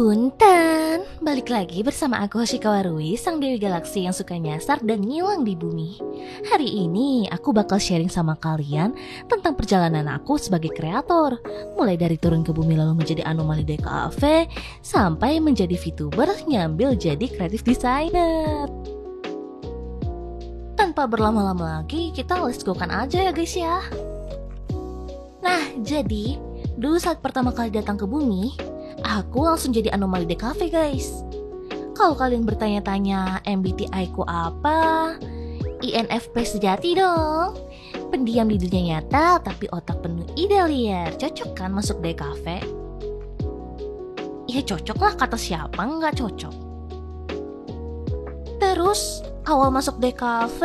Punten, balik lagi bersama aku Hoshikawa Rui, sang dewi galaksi yang suka nyasar dan ngilang di bumi. Hari ini aku bakal sharing sama kalian tentang perjalanan aku sebagai kreator. Mulai dari turun ke bumi lalu menjadi anomali DKV, sampai menjadi VTuber nyambil jadi creative designer. Tanpa berlama-lama lagi, kita let's go-kan aja ya guys ya. Nah, jadi dulu saat pertama kali datang ke bumi, aku langsung jadi anomali DKV guys. Kalau kalian bertanya-tanya MBTI ku apa, INFP sejati dong. Pendiam di dunia nyata tapi otak penuh ide liar. Cocok kan masuk DKV? Ya cocok lah, kata siapa nggak cocok. Terus awal masuk DKV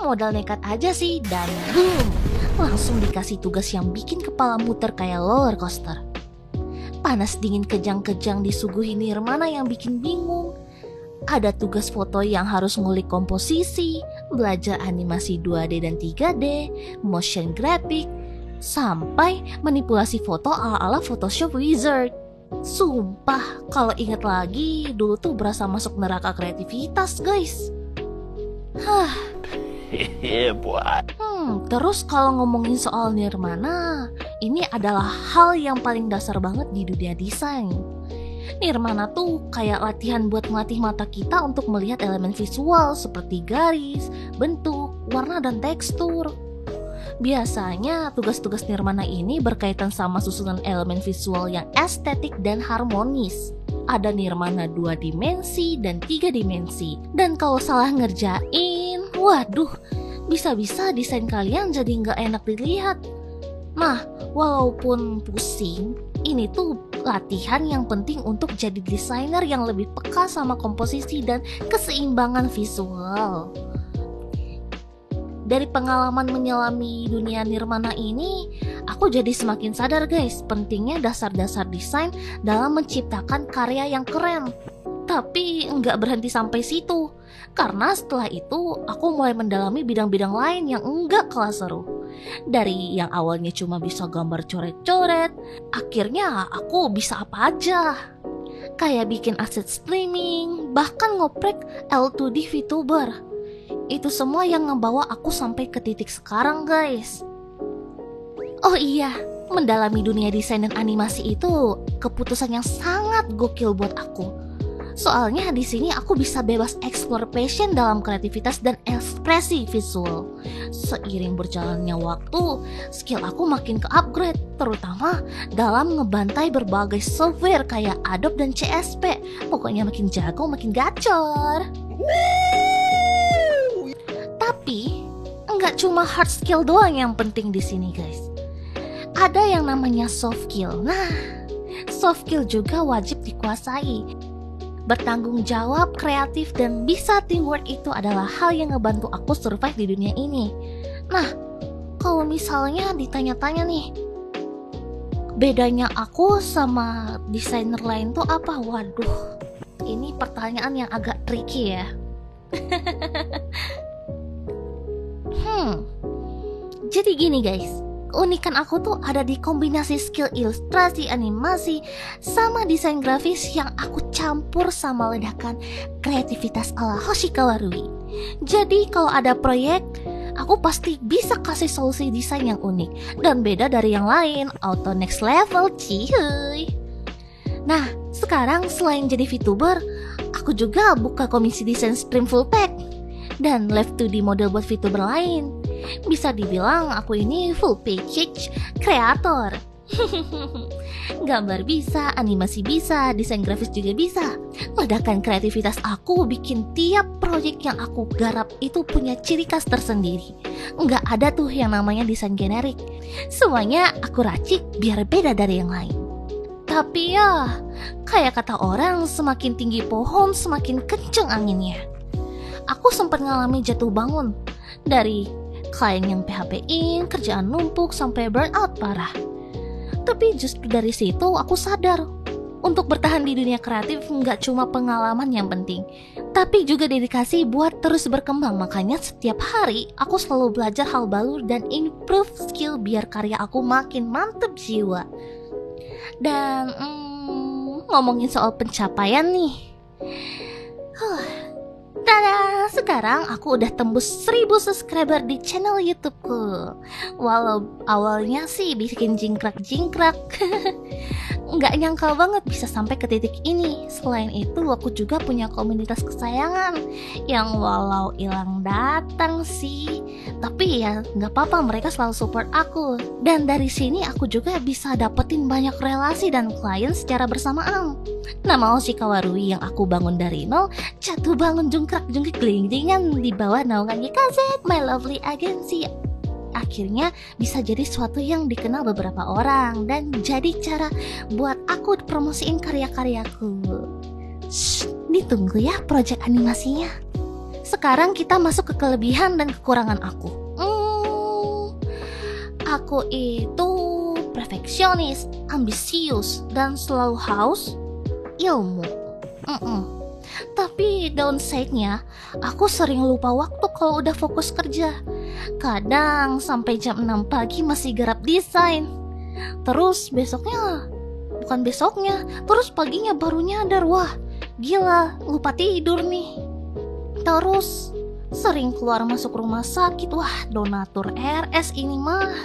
modal nekat aja sih, dan boom, langsung dikasih tugas yang bikin kepala muter kayak roller coaster. Panas dingin kejang-kejang disuguhi nirmana yang bikin bingung. Ada tugas foto yang harus ngulik komposisi, belajar animasi 2D dan 3D, motion graphic, sampai manipulasi foto ala-ala Photoshop Wizard. Sumpah, kalau ingat lagi, dulu tuh berasa masuk neraka kreativitas guys. Terus kalau ngomongin soal nirmana, ini adalah hal yang paling dasar banget di dunia desain. Nirmana tuh kayak latihan buat melatih mata kita untuk melihat elemen visual seperti garis, bentuk, warna, dan tekstur. Biasanya tugas-tugas nirmana ini berkaitan sama susunan elemen visual yang estetik dan harmonis. Ada nirmana 2 dimensi dan 3 dimensi. Dan kalau salah ngerjain, waduh, bisa-bisa desain kalian jadi nggak enak dilihat. Nah, walaupun pusing, ini tuh latihan yang penting untuk jadi desainer yang lebih peka sama komposisi dan keseimbangan visual. Dari pengalaman menyelami dunia nirmana ini, aku jadi semakin sadar guys, pentingnya dasar-dasar desain dalam menciptakan karya yang keren. Tapi nggak berhenti sampai situ, karena setelah itu aku mulai mendalami bidang-bidang lain yang enggak kalah seru. Dari yang awalnya cuma bisa gambar coret-coret, akhirnya aku bisa apa aja. Kayak bikin aset streaming, bahkan ngoprek L2D VTuber. Itu semua yang ngebawa aku sampai ke titik sekarang guys. Oh iya, mendalami dunia desain dan animasi itu keputusan yang sangat gokil buat aku. Soalnya di sini aku bisa bebas explore passion dalam kreativitas dan ekspresi visual. Seiring berjalannya waktu, skill aku makin ke-upgrade, terutama dalam ngebantai berbagai software kayak Adobe dan CSP. Pokoknya makin jago, makin gacor. Tapi nggak cuma hard skill doang yang penting di sini guys. Ada yang namanya soft skill. Nah, soft skill juga wajib dikuasai. Bertanggung jawab, kreatif, dan bisa teamwork itu adalah hal yang ngebantu aku survive di dunia ini. Nah, kalau misalnya ditanya-tanya nih, bedanya aku sama desainer lain tuh apa? Waduh, ini pertanyaan yang agak tricky ya. Jadi gini guys, keunikan aku tuh ada di kombinasi skill ilustrasi, animasi, sama desain grafis yang aku campur sama ledakan kreativitas ala Hoshikawa Rui. Jadi kalau ada proyek, aku pasti bisa kasih solusi desain yang unik dan beda dari yang lain. Auto next level, cihuy. Nah, sekarang selain jadi VTuber, aku juga buka komisi desain stream full pack dan live 2D model buat VTuber lain. Bisa dibilang aku ini full package kreator. Gambar bisa, animasi bisa, desain grafis juga bisa. Ledakan kreativitas aku bikin tiap proyek yang aku garap itu punya ciri khas tersendiri. Nggak ada tuh yang namanya desain generik. Semuanya aku racik biar beda dari yang lain. Tapi ya, kayak kata orang, semakin tinggi pohon semakin kenceng anginnya. Aku sempat ngalami jatuh bangun. Dari klien yang PHP-in, kerjaan numpuk, sampai burnout parah. Tapi justru dari situ aku sadar, untuk bertahan di dunia kreatif nggak cuma pengalaman yang penting, tapi juga dedikasi buat terus berkembang. Makanya setiap hari aku selalu belajar hal baru dan improve skill biar karya aku makin mantep jiwa. Dan ngomongin soal pencapaian nih. Tada, sekarang aku udah tembus 1000 subscriber di channel YouTubeku. Walau awalnya sih bikin jingkrak-jingkrak. Nggak nyangka banget bisa sampai ke titik ini. Selain itu aku juga punya komunitas kesayangan yang walau hilang datang sih, tapi ya nggak apa-apa, mereka selalu support aku. Dan dari sini aku juga bisa dapetin banyak relasi dan klien secara bersamaan. Nama Oshikawa Rui yang aku bangun dari nol jatuh bangun jungkrak-jungkik geling-gelingan di bawah naungan YKZ, My Lovely Agency. Akhirnya bisa jadi sesuatu yang dikenal beberapa orang dan jadi cara buat aku promosiin karya-karyaku. Ditunggu ya project animasinya. Sekarang kita masuk ke kelebihan dan kekurangan aku. Aku itu perfeksionis, ambisius, dan selalu haus ilmu. Tapi downside-nya, aku sering lupa waktu kalau udah fokus kerja. Kadang sampai jam 6 pagi masih garap desain. Terus terus paginya baru nyadar, wah gila, lupa tidur nih. Terus sering keluar masuk rumah sakit, wah donatur RS ini mah.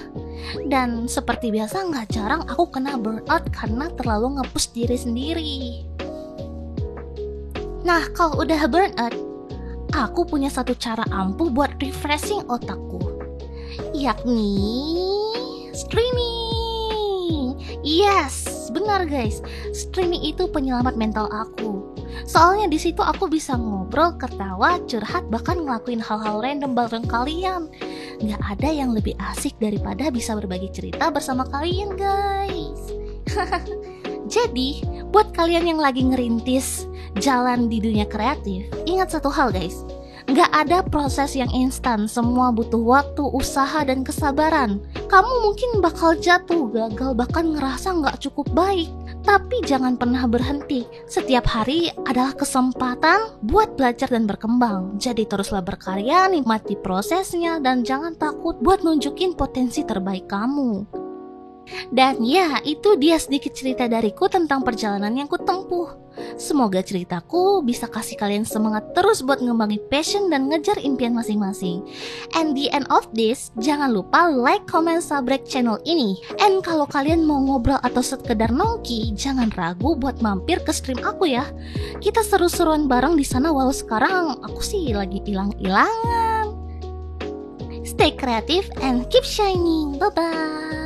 Dan seperti biasa gak jarang aku kena burnout karena terlalu nge-push diri sendiri. Nah, kalau udah burnout, aku punya satu cara ampuh buat refreshing otakku, yakni streaming. Yes, benar guys, streaming itu penyelamat mental aku. Soalnya di situ aku bisa ngobrol, ketawa, curhat, bahkan ngelakuin hal-hal random bareng kalian. Gak ada yang lebih asik daripada bisa berbagi cerita bersama kalian guys. Jadi, buat kalian yang lagi ngerintis jalan di dunia kreatif, ingat satu hal guys, gak ada proses yang instan, semua butuh waktu, usaha, dan kesabaran. Kamu mungkin bakal jatuh, gagal, bahkan ngerasa gak cukup baik, tapi jangan pernah berhenti. Setiap hari adalah kesempatan buat belajar dan berkembang. Jadi teruslah berkarya, nikmati prosesnya, dan jangan takut buat nunjukin potensi terbaik kamu. Dan ya, itu dia sedikit cerita dariku tentang perjalanan yang kutempuh. Semoga ceritaku bisa kasih kalian semangat terus buat ngembangin passion dan ngejar impian masing-masing. And the end of this, jangan lupa like, comment, subscribe channel ini. And kalau kalian mau ngobrol atau sekedar nongki, jangan ragu buat mampir ke stream aku ya. Kita seru-seruan bareng di sana, walau sekarang aku sih lagi hilang-hilangan. Stay creative and keep shining. Bye-bye.